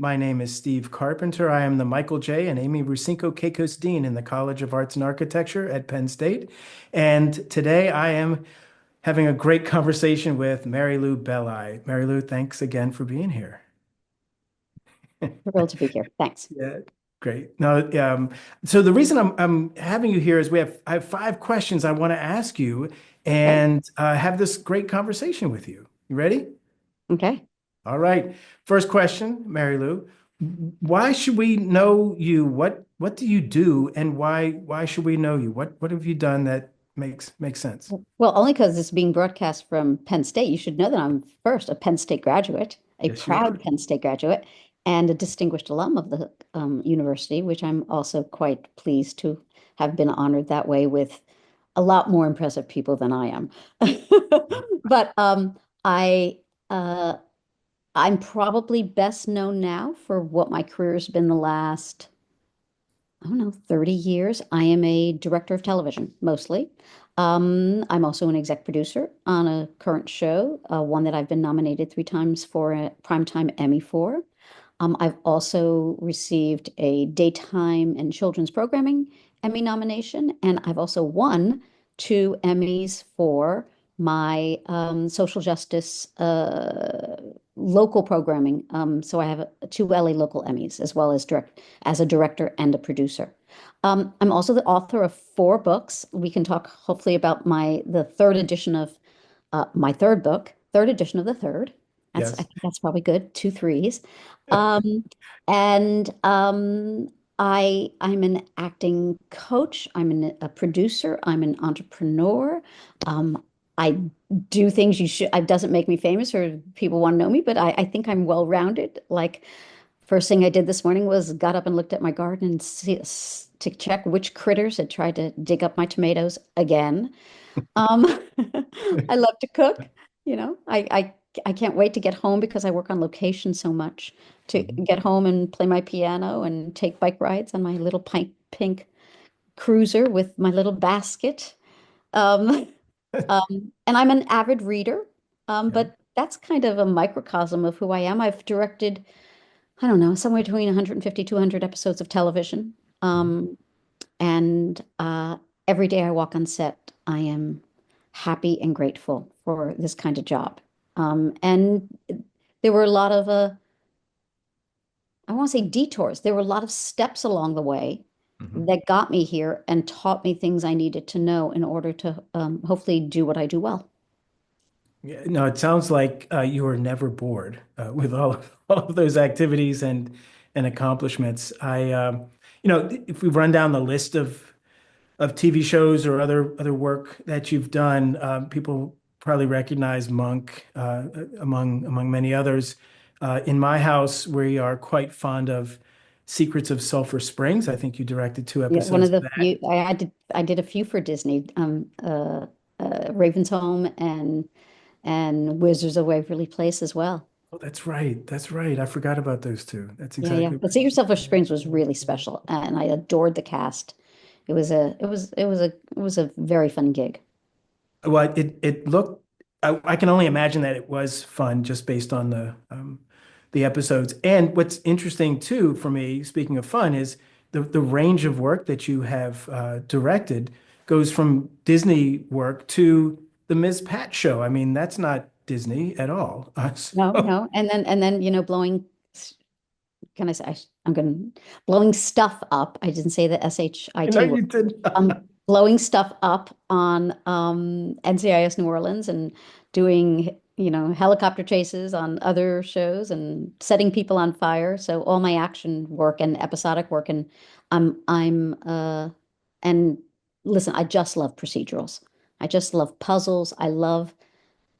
My name is Steve Carpenter. I am the Michael J. and Amy Rusinko Keikos Dean in the College of Arts and Architecture at Penn State. And today I am having a great conversation with Mary Lou Belli. Mary Lou, thanks again for being here. Thrilled to be here. Thanks. Yeah, great. No, so the reason I'm having you here is I have 5 questions I want to ask you Great. and have this great conversation with you. You ready? Okay. All right. First question, Mary Lou. Why should we know you? What do you do and why should we know you? What have you done that makes sense? Well, only because it's being broadcast from Penn State, you should know that I'm first a Penn State graduate, a Yes, you are. proud Penn State graduate, and a distinguished alum of the university, which I'm also quite pleased to have been honored that way with a lot more impressive people than I am. But I uh, I'm probably best known now for what my career has been the last I don't know, 30 years. I am a director of television mostly. I'm also an exec producer on a current show, one that I've been nominated 3 times for a Primetime Emmy for. I've also received a daytime and children's programming Emmy nomination, and I've also won 2 Emmys for my social justice local programming. So I have 2 LA local Emmys as well as as a director and a producer. I'm also the author of 4 books. We can talk hopefully about the third edition of my third book, third edition of the third. I Yes. think that's probably good. 2 threes. Um, and I'm an acting coach. A producer. I'm an entrepreneur. I do things you should. It doesn't make me famous or people want to know me, but I think I'm well-rounded. Like first thing I did this morning was got up and looked at my garden and to check which critters had tried to dig up my tomatoes again. Um, I love to cook. I can't wait to get home because I work on location so much to Mhm. get home and play my piano and take bike rides on my little pink cruiser with my little basket. Um, and I'm an avid reader, Yeah. but that's kind of a microcosm of who I am. I've directed, I don't know, somewhere between 150, 200 episodes of television. Mhm. And every day I walk on set, I am happy and grateful for this kind of job. And there were a lot of, I want to say detours. There were a lot of steps along the way Mhm. that got me here and taught me things I needed to know in order to hopefully do what I do well. Yeah, no, it sounds like you were never bored with all of those activities and accomplishments. If we run down the list of TV shows or other work that you've done, people probably recognize Monk among many others. In my house, we are quite fond of Secrets of Sulphur Springs. I think you directed two Yeah, one episodes of of the that. few I did a few for Disney, Raven's Home and Wizards of Waverly Place as well. Oh, that's right. That's right. I forgot about those two. That's Yeah, yeah. exactly But right. Secret Silver Springs was really special, and I adored the cast. It was a very fun gig. Well, it looked. I can only imagine that it was fun just based on the episodes. And what's interesting too for me, speaking of fun, is the range of work that you have directed goes from Disney work to the Ms. Pat show. I mean, that's not Disney at all. No, So no, and then blowing. Can I say I'm going blowing stuff up? I didn't say the I know SHIT word. you did. Blowing stuff up on NCIS New Orleans and doing, helicopter chases on other shows and setting people on fire. So all my action work and episodic work, and I'm and listen, I just love procedurals. I just love puzzles. I love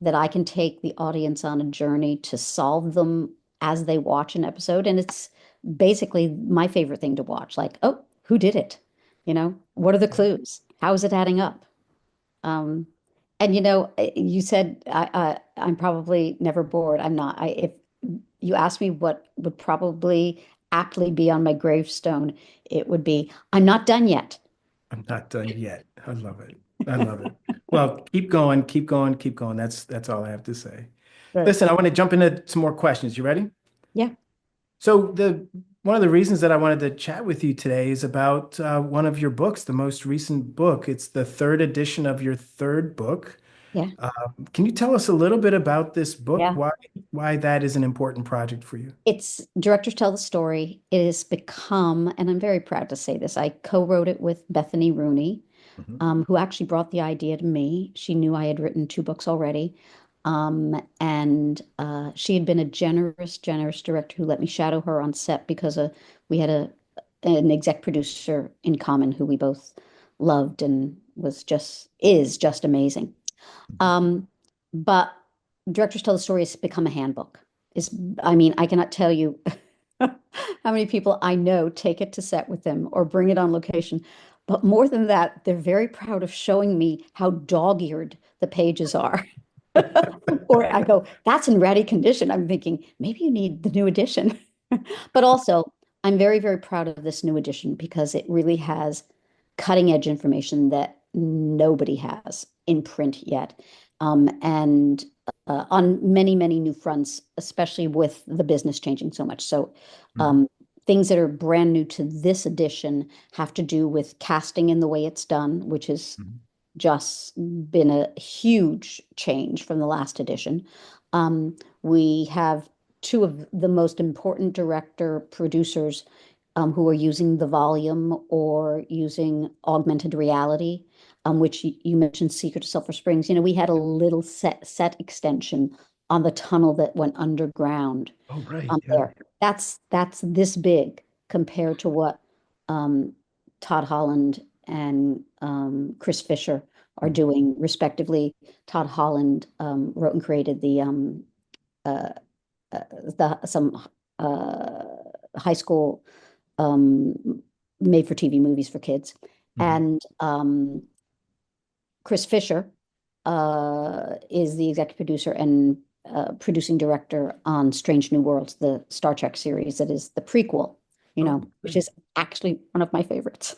that I can take the audience on a journey to solve them as they watch an episode. And it's basically my favorite thing to watch. Like, oh, who did it? What are the clues? How is it adding up? Um, and you said I'm probably never bored. I'm not. If you ask me what would probably aptly be on my gravestone, it would be, I'm not done yet. I'm not done yet. I love it. I love it. Well, keep going, keep going, keep going. That's all I have to say. Right. Listen, I want to jump into some more questions. You ready? Yeah. So the one of the reasons that I wanted to chat with you today is about one of your books, the most recent book. It's the third edition of your third book. Yeah. Uh, can you tell us a little bit about this book? Yeah. Why that is an important project for you? It's Directors Tell the Story. It has become, and I'm very proud to say this, I co-wrote it with Bethany Rooney, Mhm. who actually brought the idea to me. She knew I had written two books already. And she had been a generous, generous director who let me shadow her on set because we had an exec producer in common who we both loved and is just amazing. Um, but Directors Tell the Story has become a handbook. Is I mean, I cannot tell you how many people I know take it to set with them or bring it on location. But more than that, they're very proud of showing me how dog-eared the pages are. Or I go, that's in ratty condition. I'm thinking, maybe you need the new edition. But also, I'm very, very proud of this new edition because it really has cutting edge information that nobody has in print yet. And on many, many new fronts, especially with the business changing so much. So, Mhm. um, things that are brand new to this edition have to do with casting in the way it's done, which has Mhm. just been a huge change from the last edition. We have two of the most important director producers who are using the volume or using augmented reality, which you mentioned Secret of Sulphur Springs. You know, we had a little set extension on the tunnel that went underground Oh, right. Yeah. there. That's this big compared to what um, Todd Holland and Chris Fisher are Mhm. doing, respectively. Todd Holland wrote and created uh, the some uh, high school made for TV movies for kids, Mhm. and Chris Fisher is the executive producer and producing director on Strange New Worlds, the Star Trek series that is the prequel, Oh, which great. is actually one of my favorites.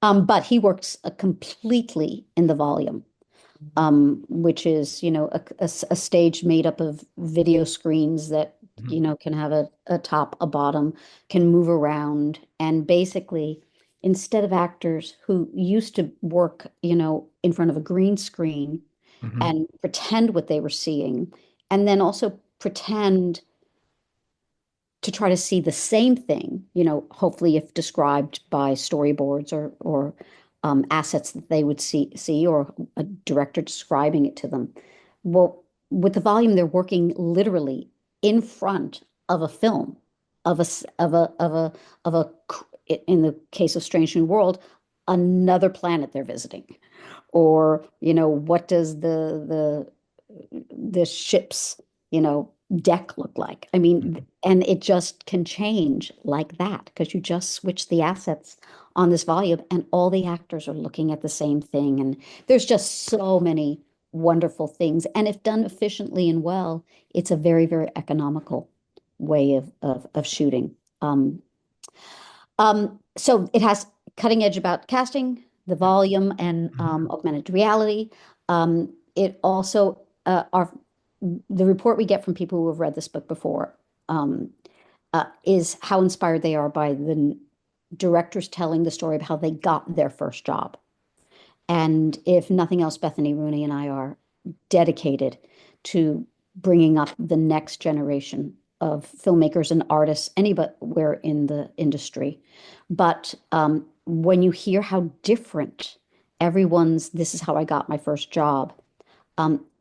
But he works completely in the volume, which is, a stage made up of video screens that, Mhm. can have a top, a bottom, can move around. And basically, instead of actors who used to work, in front of a green screen Mhm. and pretend what they were seeing, and then also pretend to try to see the same thing, hopefully if described by storyboards or assets that they would see or a director describing it to them. Well, with the volume, they're working literally in front of a film, of a s- of a in the case of Strange New World, another planet they're visiting, or what does the ship's deck look like. I mean, Mhm. and it just can change like that because you just switch the assets on this volume and all the actors are looking at the same thing. And there's just so many wonderful things. And if done efficiently and well, it's a very, very economical way of shooting. So it has cutting edge about casting, the Yeah. volume, and Mhm. augmented reality. It also the report we get from people who have read this book before um, is how inspired they are by the directors telling the story of how they got their first job. And if nothing else, Bethany Rooney and I are dedicated to bringing up the next generation of filmmakers and artists anywhere in the industry. But when you hear how different everyone's, this is how I got my first job,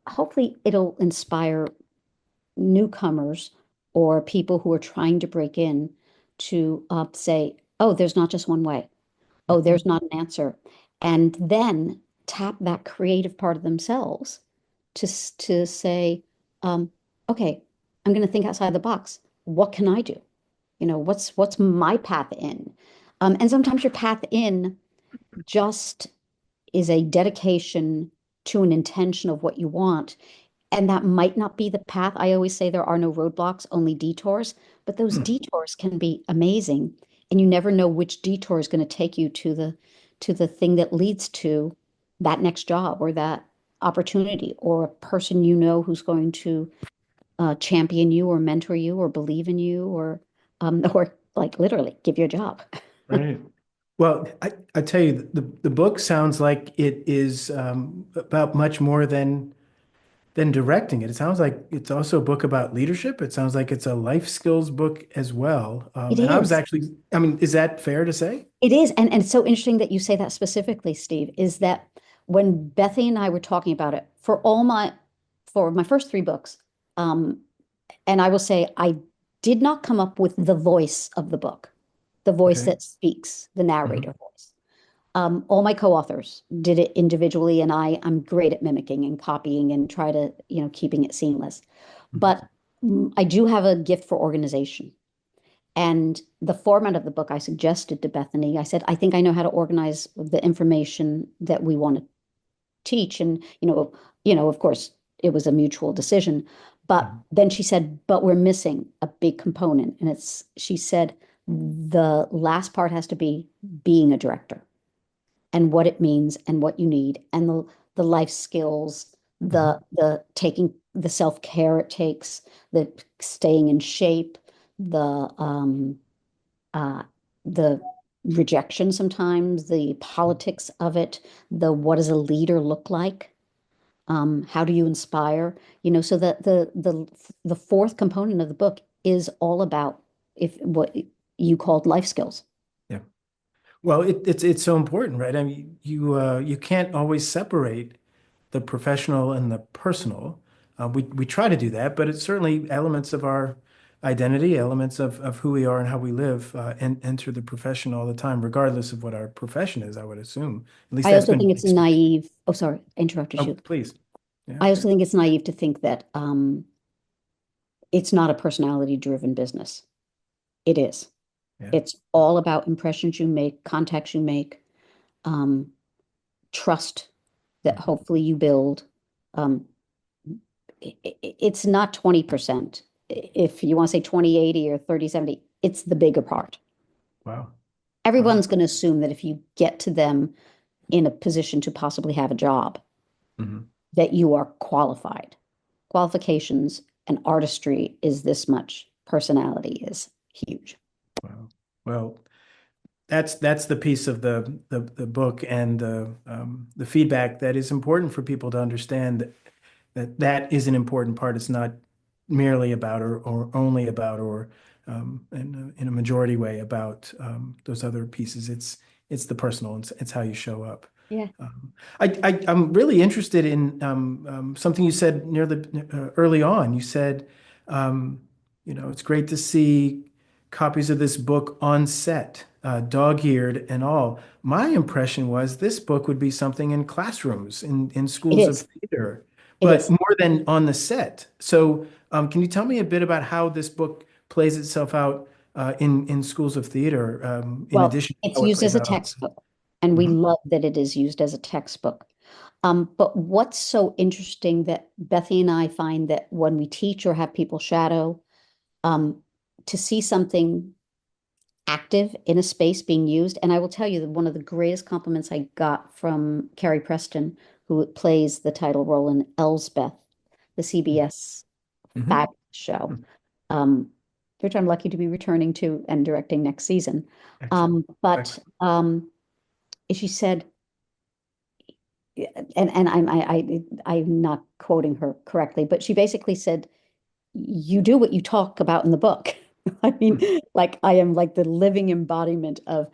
hopefully it'll inspire newcomers or people who are trying to break in to say, oh, there's not just one way. Oh, Mhm. there's not an answer. And then tap that creative part of themselves to say, um, okay, I'm going to think outside the box. What can I do? What's my path in? And sometimes your path in just is a dedication to an intention of what you want. And that might not be the path. I always say there are no roadblocks, only detours, but those Mhm. detours can be amazing. And you never know which detour is going to take you to the thing that leads to that next job or that opportunity or a person who's going to champion you or mentor you or believe in you or like literally give you a job. Right. Well, I tell you, the book sounds like it is about much more than directing it. It sounds like it's also a book about leadership. It sounds like it's a life skills book as well. It And I was is. actually, I mean, is that fair to say? It is. And it's so interesting that you say that specifically, Steve, is that when Bethy and I were talking about it for my first three books, um, and I will say I did not come up with the voice of the book, the voice Okay. that speaks, the Hmm. narrator voice. All my co-authors did it individually, and I'm great at mimicking and copying and try to, keeping it seamless. Hmm. But I do have a gift for organization. And the format of the book I suggested to Bethany, I said, I think I know how to organize the information that we want to teach. And, of course, it was a mutual decision. But Hmm. then she said, but we're missing a big component. And she said, the last part has to be being a director and what it means and what you need and the life skills, Hmm. the taking the self-care it takes, the staying in shape, uh, the rejection sometimes, the politics of it, the what does a leader look like? How do you inspire? So the fourth component of the book is all about if what you called life skills. Yeah. Well, it's so important, right? I mean, you can't always separate the professional and the personal. We try to do that, but it's certainly elements of our identity, elements of who we are and how we live, and enter the profession all the time, regardless of what our profession is, I would assume. At least I that's also been think my it's experience. naive. Oh, sorry, I interrupted Oh, you. please. Yeah, I also think it's naive to think that it's not a personality driven business. It is. yeah. It's all about impressions you make, contacts you make, um, trust that Mhm. hopefully you build. Um, it's not 20%. If you want to say 20/80 or 30/70, it's the bigger part. Wow. Wow. Everyone's going to assume that if you get to them in a position to possibly have a job, Hmm. that you are qualified. Qualifications and artistry is this much, personality is huge. Wow. Well, that's the piece of the book and the feedback that is important for people to understand that is an important part. It's not merely about or only about or in a majority way about those other pieces. It's the personal. It's how you show up. Yeah, I'm really interested in something you said near the early on. You said, um, it's great to see copies of this book on set, dog-eared and all. My impression was this book would be something in classrooms, in it schools of is. theater, It but is. more than on the set. So, can you tell me a bit about how this book plays itself out in schools of theater, in Well, addition to it's how it used plays as a out on set? textbook, and we Mhm. love that it is used as a textbook. But what's so interesting that Bethy and I find that when we teach or have people shadow, um, to see something active in a space being used. And I will tell you that one of the greatest compliments I got from Carrie Preston, who plays the title role in Elsbeth, the CBS Mhm. fabulous show, um, which I'm lucky to be returning to and directing next season. Excellent. But Excellent. she said, and I'm not quoting her correctly, but she basically said, "You do what you talk about in the book." I mean, like I am like the living embodiment of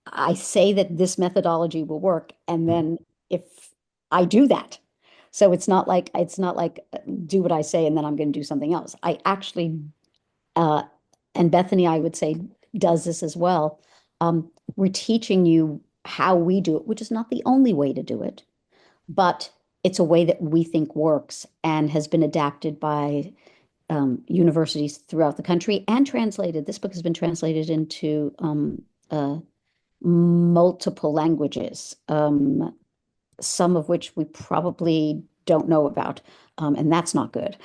I say that this methodology will work, and Mhm. then if I do that. So it's not like do what I say and then I'm going to do something else. I actually uh, and Bethany, I would say, does this as well. We're teaching you how we do it, which is not the only way to do it, but it's a way that we think works and has been adapted by universities throughout the country and translated. This book has been translated into multiple languages, some of which we probably don't know about, and that's not good.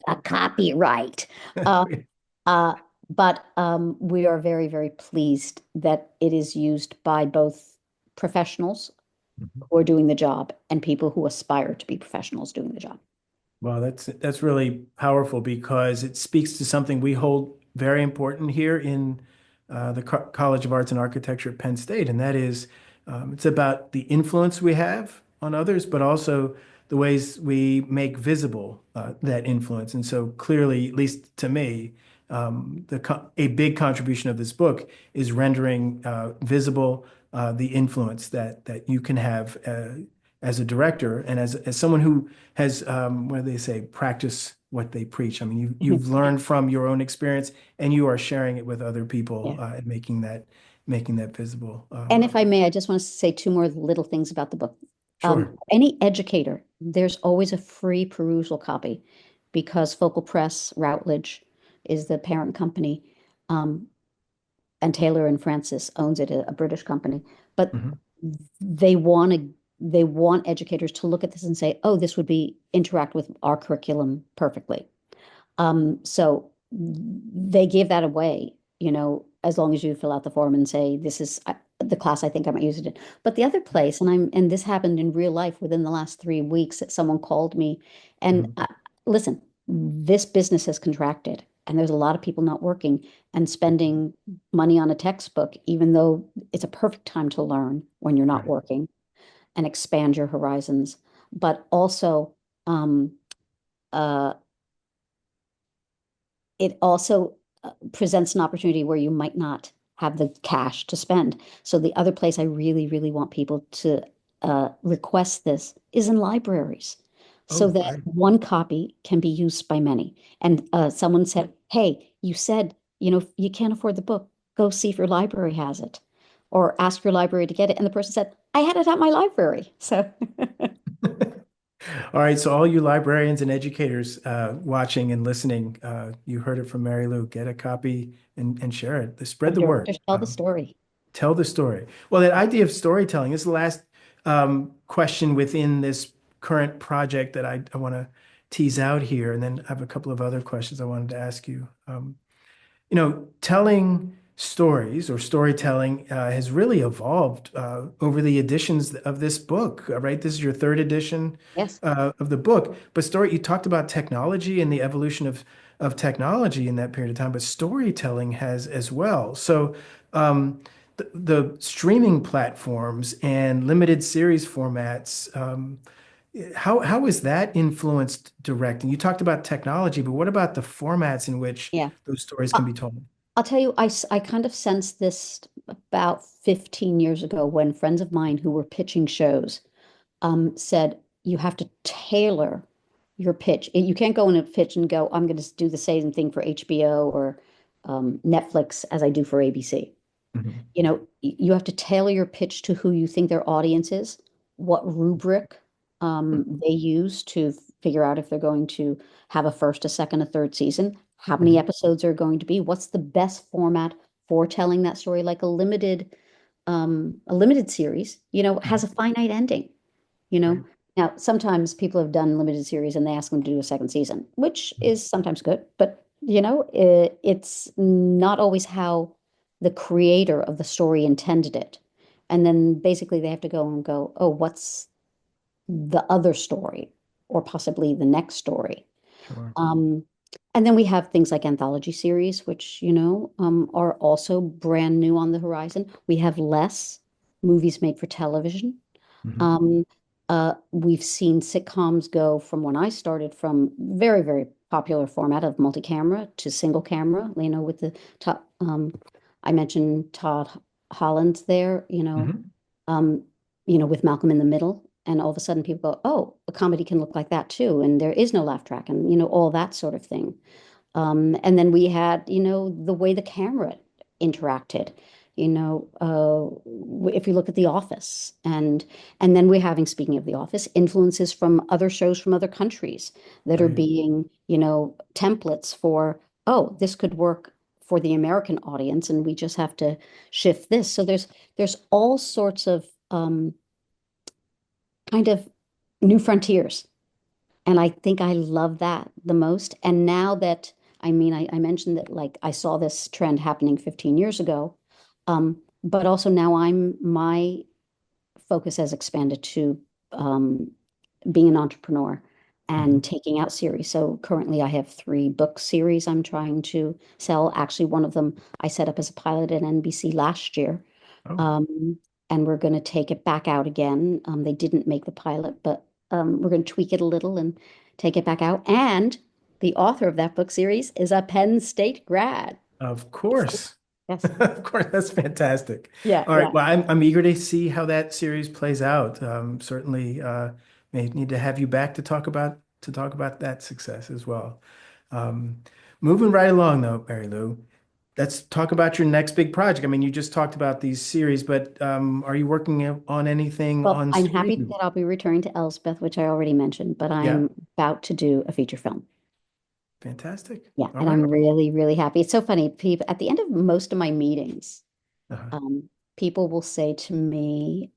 A copyright. Uh, uh, but we are very, very pleased that it is used by both professionals Mhm. who are doing the job and people who aspire to be professionals doing the job. Well, that's really powerful because it speaks to something we hold very important here in the College of Arts and Architecture at Penn State, and that is it's about the influence we have on others, but also the ways we make visible that influence. And so clearly, at least to me, a big contribution of this book is rendering visible the influence that you can have as a director and as someone who has what do they say, practice what they preach. I mean, you've learned from your own experience and you are sharing it with other people Yeah. and making that visible. And if I may, I just want to say two more little things about the book. Sure. Any educator, there's always a free perusal copy because Focal Press, Routledge is the parent company, um, and Taylor and Francis owns it, a British company. But Hmm. they want educators to look at this and say, oh, this would be interact with our curriculum perfectly. So they give that away, as long as you fill out the form and say, this is the class I think I might use it in. But the other place, and this happened in real life within the last 3 weeks that someone called me and Hmm. listen, this business has contracted and there's a lot of people not working and spending money on a textbook, even though it's a perfect time to learn when you're not Right. working and expand your horizons. But also, um, uh, it also presents an opportunity where you might not have the cash to spend. So the other place I really, really want people to request this is in libraries so Oh, that great. one copy can be used by many. And someone said, hey, you said, you can't afford the book. Go see if your library has it or ask your library to get it. And the person said, I had it at my library. So All right, so all you librarians and educators watching and listening, you heard it from Mary Lou. Get a copy and share it. Spread of the word. directors tell the story. Tell the story. Well, that idea of storytelling is the last question within this current project that I want to tease out here, and then I have a couple of other questions I wanted to ask you. Telling stories or storytelling has really evolved over the editions of this book, right? This is your third edition Yes. of the book. But you talked about technology and the evolution of technology in that period of time, but storytelling has as well. So the streaming platforms and limited series formats, how has that influenced directing? You talked about technology, but what about the formats in which Yeah. those stories can Uh, be told? I'll tell you, I kind of sensed this about 15 years ago when friends of mine who were pitching shows said, you have to tailor your pitch. You can't go in a pitch and go, I'm going to do the same thing for HBO or Netflix as I do for ABC. Mhm. You have to tailor your pitch to who you think their audience is, what rubric they use to figure out if they're going to have a first, a second, a third season, how many Mhm. episodes are going to be, what's the best format for telling that story, like a limited series, has a Mhm. finite ending, you know. Right. Now, sometimes people have done limited series and they ask them to do a second season, which is sometimes good, but it's not always how the creator of the story intended it. And then basically they have to go and go, oh, what's the other story or possibly the next story? Sure. Um, and then we have things like anthology series, which, are also brand new on the horizon. We have less movies made for television. Mhm. Um, we've seen sitcoms go from when I started from very, very popular format of multi-camera to single camera, with the top, I mentioned Todd Holland there, Mhm. um, with Malcolm in the Middle. And all of a sudden people go, oh, a comedy can look like that too. And there is no laugh track and, all that sort of thing. And then we had, the way the camera interacted, if you look at The Office and then we're having, speaking of The Office, influences from other shows from other countries that are Right. being, templates for, oh, this could work for the American audience and we just have to shift this. So there's all sorts of kind of new frontiers and I think I love that the most. And now that, I mean, I mentioned that like I saw this trend happening 15 years ago, but also now my focus has expanded to being an entrepreneur Mhm. and taking out series. So currently I have three book series I'm trying to sell. Actually, one of them I set up as a pilot at NBC last year. Oh, Um, and we're going to take it back out again. They didn't make the pilot, but we're going to tweak it a little and take it back out. And the author of that book series is a Penn State grad. of course. Yes. Of course, that's fantastic. Yeah, All right, yeah. well, I'm eager to see how that series plays out. Certainly, may need to have you back to talk about that success as well. Um, moving right along, though, Mary Lou, let's talk about your next big project. I mean, you just talked about these series, but are you working on anything Well, on I'm happy screen? that I'll be returning to Elspeth, which I already mentioned, but Yeah, I'm about to do a feature film. fantastic. Yeah, All and right. I'm really, really happy. It's so funny. People, at the end of most of my meetings, Uh-huh. people will say to me,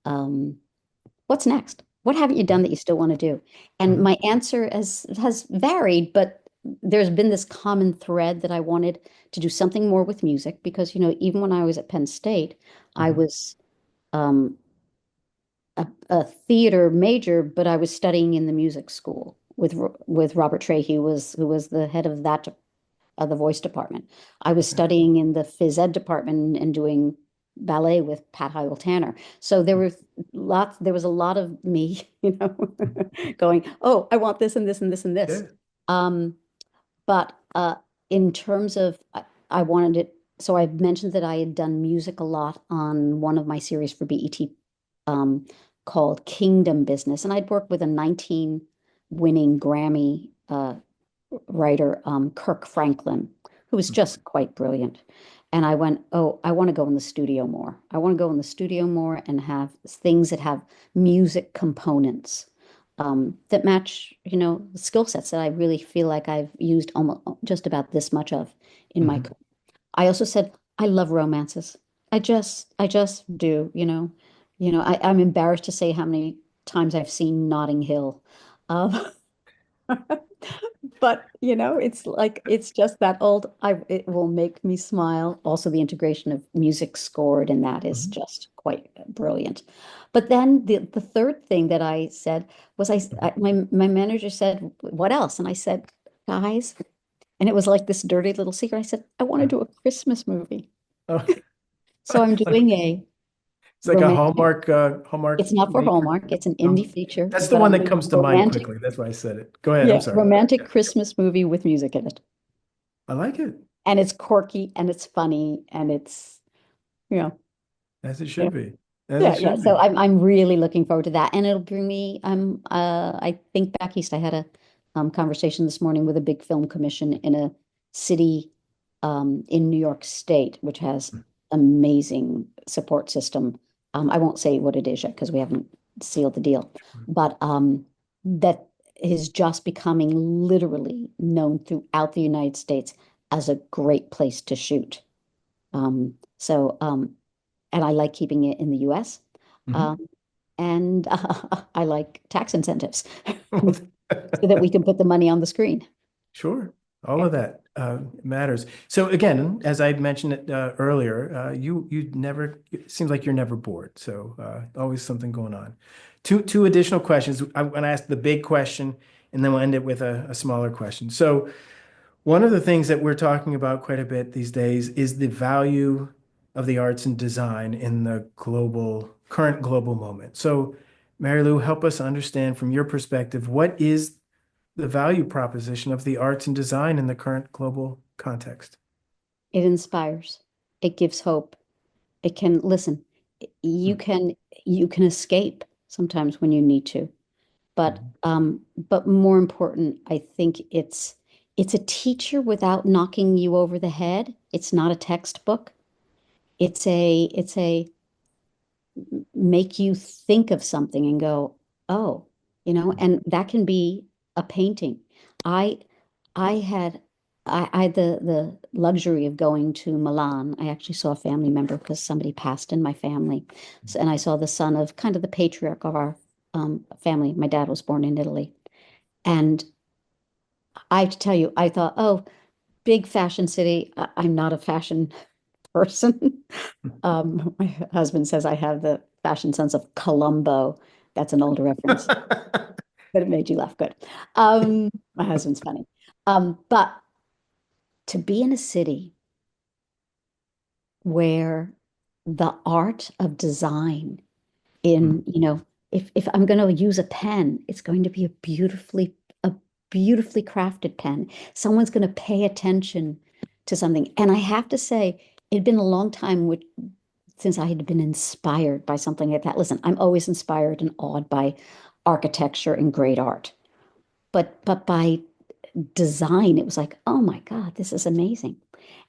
what's next? What haven't you done that you still want to do? And Mhm. my answer has varied, but there's been this common thread that I wanted to do something more with music because, even when I was at Penn State, I Mhm. was um, a theater major, but I was studying in the music school with Robert Trey, who was the head of that the voice department. I was Okay. studying in the phys ed department and doing ballet with Pat Heigl Tanner. So there was a lot of me, going, oh, I want this and this and this and this. Yeah. Um, but in terms of, I wanted it, so I mentioned that I had done music a lot on one of my series for BET um, called Kingdom Business. And I'd worked with a 19 winning Grammy writer, Kirk Franklin, who was just quite brilliant. And I went, oh, I want to go in the studio more. I want to go in the studio more and have things that have music components that match, the skill sets that I really feel like I've used almost just about this much of in my Mhm. career. I also said, I love romances. I just do, I'm embarrassed to say how many times I've seen Notting Hill. Um, But it's like it's just that old. It will make me smile. Also, the integration of music scored in that is Mhm. just quite brilliant. But then the third thing that I said was Mhm. my manager said, "What else?" And I said, "Guys," and it was like this dirty little secret. I said, "I want to Uh, do a Christmas movie." Oh, So I'm doing a it's like a romantic. Hallmark It's not for maker. Hallmark. It's an indie Um, feature, that's the but one I'm that doing comes a to mind romantic, quickly. That's why I said it. Go ahead. I'm yeah, sorry. romantic Christmas movie with music in it. I like it, And it's quirky and it's funny and it's you know as it yeah should be. As it yeah yeah should so be. I'm really looking forward to that and it'll bring me I think back east I had a conversation this morning with a big film commission in a city in New York State which has amazing support system. I won't say what it is yet because we haven't sealed the deal, but that is just becoming literally known throughout the United States as a great place to shoot. And I like keeping it in the US. Mhm. Um, and I like tax incentives Well, so that we can put the money on the screen. sure. All Yeah. of that matters. So again, as I mentioned it earlier, you never it seems like you're never bored. So always something going on. Two additional questions. I'm going to ask the big question, and then we'll end it with a smaller question. So one of the things that we're talking about quite a bit these days is the value of the arts and design in the current global moment. So, Mary Lou, help us understand from your perspective, what is the value proposition of the arts and design in the current global context? It inspires. It gives hope. It can listen. You can you can escape sometimes when you need to. Mhm. But more important, I think it's a teacher without knocking you over the head. It's not a textbook. It's a make you think of something and go, oh, and that can be a painting. I I had I had the luxury of going to Milan. I actually saw a family member because somebody passed in my family. So, and I saw the son of kind of the patriarch of our family. My dad was born in Italy. And I have to tell you, I thought, oh, big fashion city. I'm not a fashion person. My husband says I have the fashion sense of Columbo. That's an older reference. But it made you laugh. Good. My husband's funny. But to be in a city where the art of design Mhm. in, if I'm going to use a pen, it's going to be a beautifully crafted pen. Someone's going to pay attention to something. And I have to say, it'd been a long time since I had been inspired by something like that. Listen, I'm always inspired and awed by architecture and great art. But by design, it was like, oh my God, this is amazing.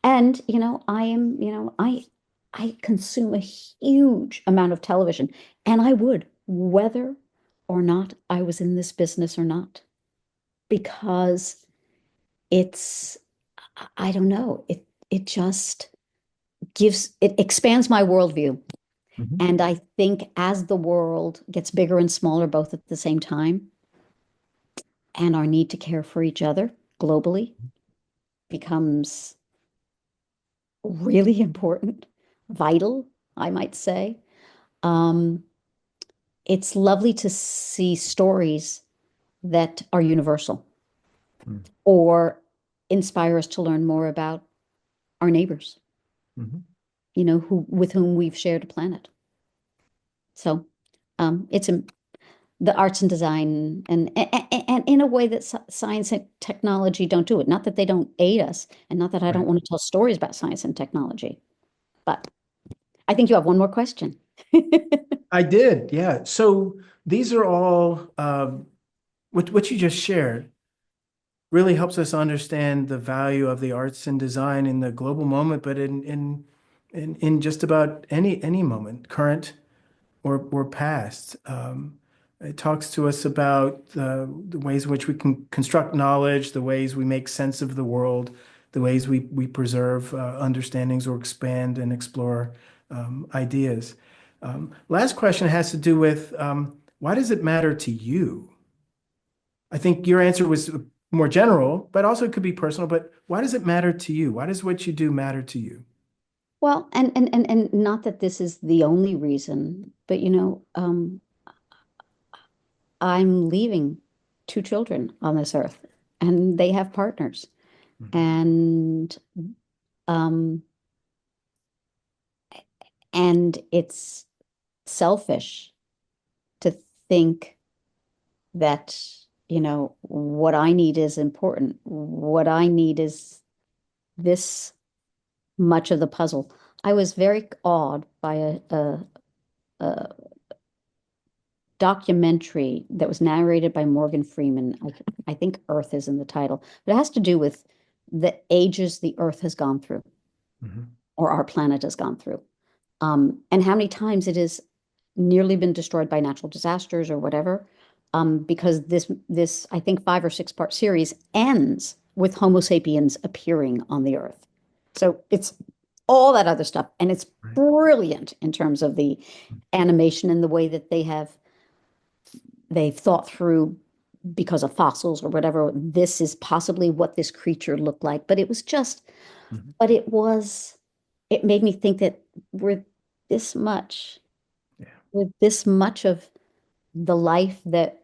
And I am, I consume a huge amount of television, and I would, whether or not I was in this business or not, because it's, I don't know, it just it expands my worldview. Mhm. And I think as the world gets bigger and smaller both at the same time, and our need to care for each other globally becomes really important, vital, I might say. Um, it's lovely to see stories that are universal Mhm. or inspire us to learn more about our neighbors, Mhm. who with whom we've shared a planet. So it's the arts and design and in a way that science and technology don't do it. Not that they don't aid us, and not that I don't Right. want to tell stories about science and technology, but I think you have one more question. I did, yeah. So these are all what you just shared really helps us understand the value of the arts and design in the global moment, but in just about any moment, current or past. It talks to us about the ways in which we can construct knowledge, the ways we make sense of the world, the ways we preserve understandings or expand and explore ideas. Last question has to do with why does it matter to you? I think your answer was more general, but also it could be personal. But why does it matter to you? Why does what you do matter to you? Well, and not that this is the only reason, but I'm leaving two children on this earth, and they have partners, Mhm. and um, and it's selfish to think that what I need is important. What I need is this much of the puzzle. I was very awed by a documentary that was narrated by Morgan Freeman. I think Earth is in the title, but it has to do with the ages the Earth has gone through, Mhm. or our planet has gone through, and how many times it has nearly been destroyed by natural disasters or whatever. Because this I think 5 or 6 part series ends with Homo sapiens appearing on the Earth. So it's all that other stuff, and it's Right. brilliant in terms of the animation and the way that they've thought through, because of fossils or whatever, this is possibly what this creature looked like. But it was just, Mhm. but it made me think that we're this much, Yeah. we're this much of the life that,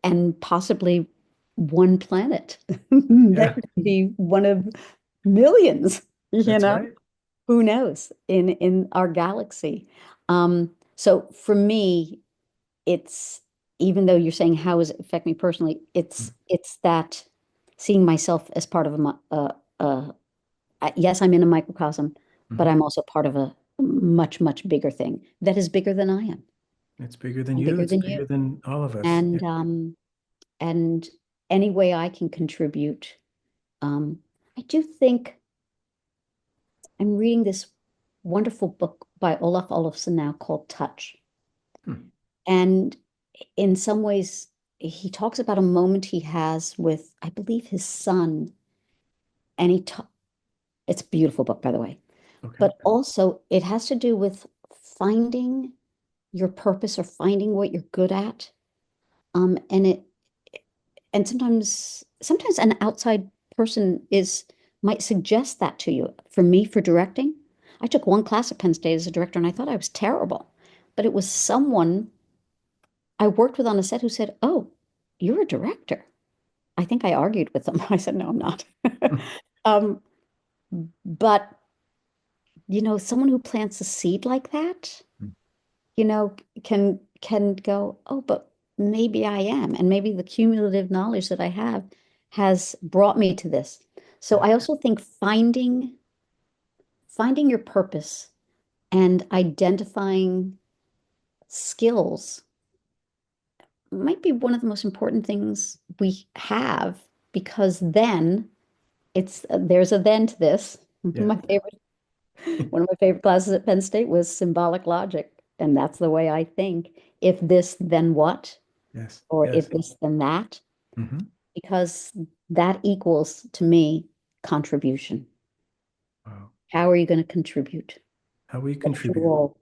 and possibly one planet that Yeah. could be one of millions, That's right. who knows, in our galaxy. So for me, it's, even though you're saying how does it affect me personally, it's that seeing myself as part of yes, I'm in a microcosm, but Mhm. I'm also part of a much, much bigger thing that is bigger than I am It's bigger than and you. bigger It's than you. bigger than all of us. Yeah. And any way I can contribute, um, I do think I'm reading this wonderful book by Olaf Olafsson now called Touch. Hmm. And in some ways, he talks about a moment he has with, I believe, his son. And it's a beautiful book, by the way. Okay. But also, it has to do with finding your purpose or finding what you're good at. And sometimes an outside person might suggest that to you. For me, for directing, I took one class at Penn State as a director, and I thought I was terrible. But it was someone I worked with on a set who said, "Oh, you're a director. I think I argued with them. I said, no, I'm not. Um, but someone who plants a seed like that, can go, oh, but maybe I am, and maybe the cumulative knowledge that I have has brought me to this. So Yeah. I also think finding your purpose and identifying skills might be one of the most important things we have, because then there's a then to this. Yeah. One of my favorite classes at Penn State was symbolic logic, and that's the way I think. If this, then what? Yes. Or Yes. if this, then that? Hmm. Because that equals to me contribution. Wow. How are you going to contribute? How we What's your contribute. role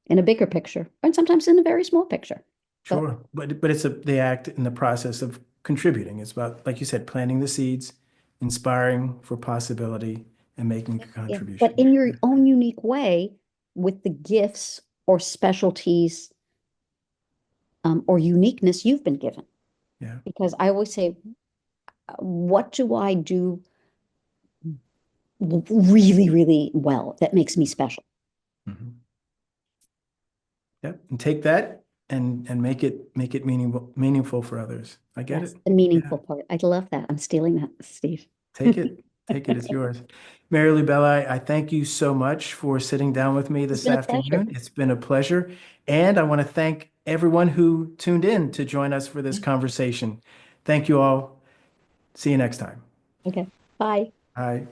in a bigger picture, and sometimes in a very small picture? But Sure. But it's the act in the process of contributing. It's about, like you said, planting the seeds, inspiring for possibility, and making a yeah, but contribution. in your own unique way, with the gifts or specialties, or uniqueness you've been given. Yeah. Because I always say, what do I do really, really well that makes me special? Hmm. Yep. And take that and make it meaningful for others. I get Yes, it. the Yeah. meaningful part. I love that. I'm stealing that, Steve. Take it. Take it. It's yours. Mary Lou Bella, I thank you so much for sitting down with me It's this been a pleasure. afternoon. It's been a pleasure. And I want to thank everyone who tuned in to join us for this conversation. Thank you all. See you next time. Okay, bye. Bye.